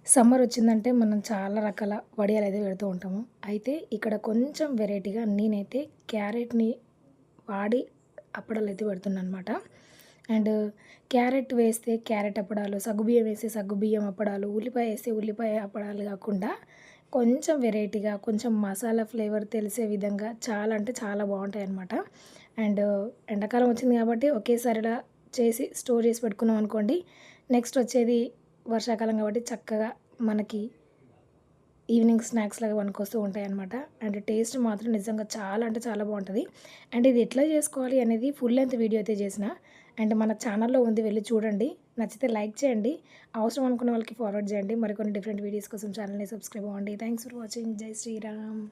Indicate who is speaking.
Speaker 1: Summer వచ్చిందంటే మనం చాలా రకాల వడియాలైతే పెడుతూ ఉంటాము. అయితే ఇక్కడ కొంచెం వెరైటీగా నేనైతే క్యారెట్‌ని వాడి అప్పడాలైతే పెడుతున్నాననమాట. అండ్ క్యారెట్ వేస్తే క్యారెట్ అప్పడాలు, సగ్గుబియ్యం వేస్తే సగ్గుబియ్యం అప్పడాలు, ఉల్లిపాయ వేస్తే ఉల్లిపాయ అప్పడాలు కాకుండా కొంచెం వెరైటీగా, కొంచెం మసాలా ఫ్లేవర్ తెలిసే విధంగా చాలా అంటే చాలా బావుంటాయనమాట. అండ్ ఎండాకాలం వచ్చింది కాబట్టి ఒకేసారి ఇలా చేసి స్టోర్ చేసి పెట్టుకున్నాం అనుకోండి, నెక్స్ట్ వచ్చేది వర్షాకాలం కాబట్టి చక్కగా మనకి ఈవినింగ్ స్నాక్స్ లాగా పనికొస్తూ ఉంటాయన్నమాట. అండ్ టేస్ట్ మాత్రం నిజంగా చాలా అంటే చాలా బావుంటది. అండ్ ఇది ఎట్లా చేసుకోవాలి అనేది ఫుల్ లెంత్ వీడియో అయితే చేసిన. అండ్ మన ఛానల్‌లో ఉంది వెళ్లి చూడండి. నచ్చితే లైక్ చేయండి. అవసరం అనుకున్న వాళ్ళకి ఫార్వర్డ్ చేయండి. మరికొన్ని డిఫరెంట్ వీడియోస్ కోసం ఛానల్‌ని సబ్స్క్రైబ్ అవ్వండి. Thanks for watching. జై శ్రీరామ్.